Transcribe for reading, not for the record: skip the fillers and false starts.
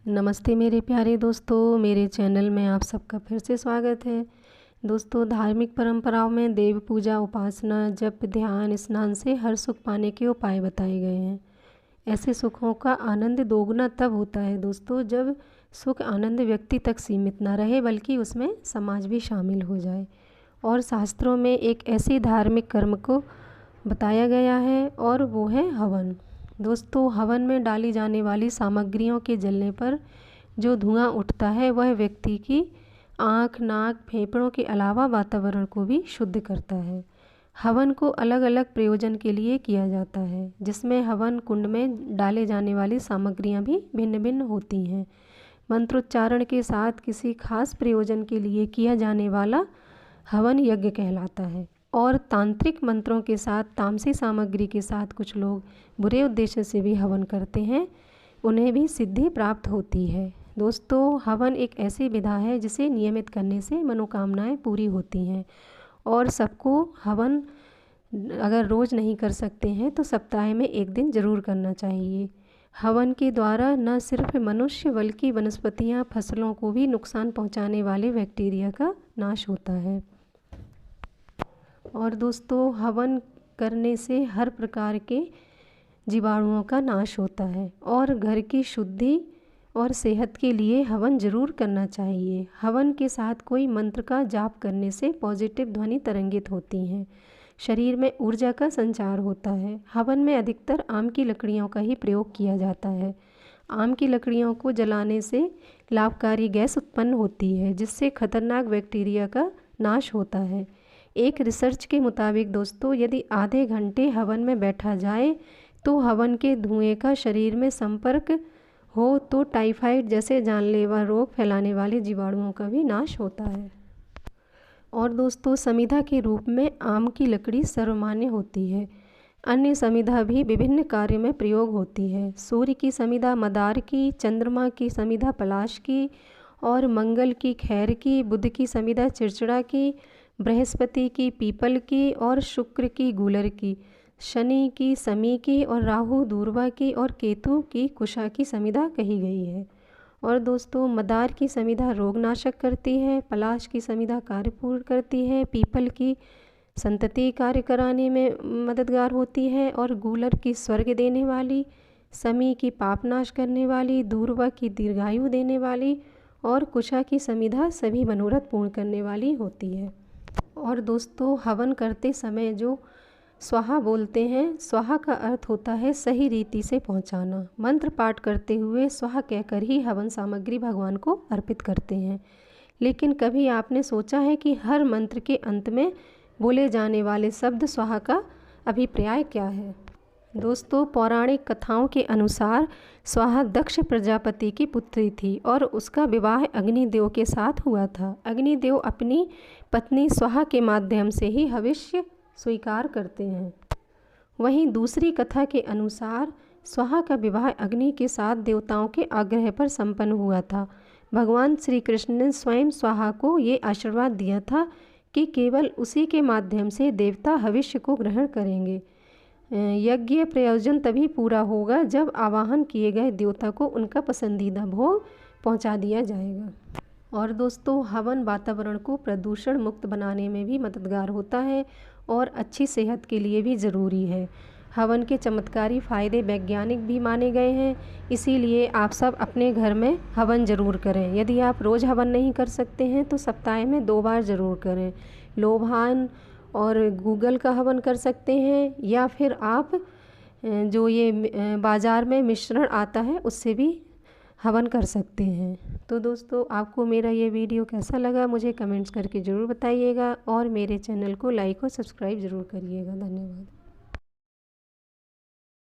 नमस्ते मेरे प्यारे दोस्तों, मेरे चैनल में आप सबका फिर से स्वागत है। दोस्तों, धार्मिक परंपराओं में देव पूजा, उपासना, जप, ध्यान, स्नान से हर सुख पाने के उपाय बताए गए हैं। ऐसे सुखों का आनंद दोगुना तब होता है दोस्तों, जब सुख आनंद व्यक्ति तक सीमित ना रहे बल्कि उसमें समाज भी शामिल हो जाए। और शास्त्रों में एक ऐसे धार्मिक कर्म को बताया गया है और वो है हवन। दोस्तों, हवन में डाली जाने वाली सामग्रियों के जलने पर जो धुआं उठता है वह व्यक्ति की आँख, नाक, फेफड़ों के अलावा वातावरण को भी शुद्ध करता है। हवन को अलग अलग प्रयोजन के लिए किया जाता है, जिसमें हवन कुंड में डाले जाने वाली सामग्रियां भी भिन्न भिन्न होती हैं। मंत्रोच्चारण के साथ किसी खास प्रयोजन के लिए किया जाने वाला हवन यज्ञ कहलाता है। और तांत्रिक मंत्रों के साथ, तामसी सामग्री के साथ कुछ लोग बुरे उद्देश्य से भी हवन करते हैं, उन्हें भी सिद्धि प्राप्त होती है। दोस्तों, हवन एक ऐसी विधा है जिसे नियमित करने से मनोकामनाएं पूरी होती हैं। और सबको हवन अगर रोज़ नहीं कर सकते हैं तो सप्ताह में एक दिन ज़रूर करना चाहिए। हवन के द्वारा न सिर्फ मनुष्य बल्कि वनस्पतियाँ, फसलों को भी नुकसान पहुँचाने वाले बैक्टीरिया का नाश होता है। और दोस्तों, हवन करने से हर प्रकार के जीवाणुओं का नाश होता है और घर की शुद्धि और सेहत के लिए हवन ज़रूर करना चाहिए। हवन के साथ कोई मंत्र का जाप करने से पॉजिटिव ध्वनि तरंगित होती हैं, शरीर में ऊर्जा का संचार होता है। हवन में अधिकतर आम की लकड़ियों का ही प्रयोग किया जाता है। आम की लकड़ियों को जलाने से लाभकारी गैस उत्पन्न होती है, जिससे खतरनाक बैक्टीरिया का नाश होता है। एक रिसर्च के मुताबिक दोस्तों, यदि आधे घंटे हवन में बैठा जाए तो हवन के धुएं का शरीर में संपर्क हो तो टाइफाइड जैसे जानलेवा रोग फैलाने वाले जीवाणुओं का भी नाश होता है। और दोस्तों, समिधा के रूप में आम की लकड़ी सर्वमान्य होती है। अन्य समिधा भी विभिन्न कार्य में प्रयोग होती है। सूर्य की समिधा मदार की, चंद्रमा की समिधा पलाश की और मंगल की खैर की, बुध की समिधा चिड़चिड़ा की, बृहस्पति की पीपल की और शुक्र की गूलर की, शनि की समी की और राहु दूर्वा की और केतु की कुशा की समिधा कही गई है। और दोस्तों, मदार की समिधा रोगनाशक करती है, पलाश की समिधा कार्य पूर्ण करती है, पीपल की संतति कार्य कराने में मददगार होती है और गूलर की स्वर्ग देने वाली, समी की पापनाश करने वाली, दूर्वा की दीर्घायु देने वाली और कुशा की समिधा सभी मनोरथ पूर्ण करने वाली होती है। और दोस्तों, हवन करते समय जो स्वाहा बोलते हैं, स्वाहा का अर्थ होता है सही रीति से पहुंचाना। मंत्र पाठ करते हुए स्वाहा कहकर ही हवन सामग्री भगवान को अर्पित करते हैं। लेकिन कभी आपने सोचा है कि हर मंत्र के अंत में बोले जाने वाले शब्द स्वाहा का अभिप्राय क्या है? दोस्तों, पौराणिक कथाओं के अनुसार स्वाहा दक्ष प्रजापति की पुत्री थी और उसका विवाह अग्निदेव के साथ हुआ था। अग्निदेव अपनी पत्नी स्वाहा के माध्यम से ही हविष्य स्वीकार करते हैं। वहीं दूसरी कथा के अनुसार स्वाहा का विवाह अग्नि के साथ देवताओं के आग्रह पर संपन्न हुआ था। भगवान श्री कृष्ण ने स्वयं स्वाहा को ये आशीर्वाद दिया था कि केवल उसी के माध्यम से देवता हविष्य को ग्रहण करेंगे। यज्ञ प्रयोजन तभी पूरा होगा जब आवाहन किए गए देवता को उनका पसंदीदा भोग पहुंचा दिया जाएगा। और दोस्तों, हवन वातावरण को प्रदूषण मुक्त बनाने में भी मददगार होता है और अच्छी सेहत के लिए भी ज़रूरी है। हवन के चमत्कारी फ़ायदे वैज्ञानिक भी माने गए हैं, इसीलिए आप सब अपने घर में हवन ज़रूर करें। यदि आप रोज़ हवन नहीं कर सकते हैं तो सप्ताह में 2 बार ज़रूर करें। लोभान और गूगल का हवन कर सकते हैं, या फिर आप जो ये बाज़ार में मिश्रण आता है उससे भी हवन कर सकते हैं। तो दोस्तों, आपको मेरा ये वीडियो कैसा लगा मुझे कमेंट्स करके ज़रूर बताइएगा और मेरे चैनल को लाइक और सब्सक्राइब ज़रूर करिएगा। धन्यवाद।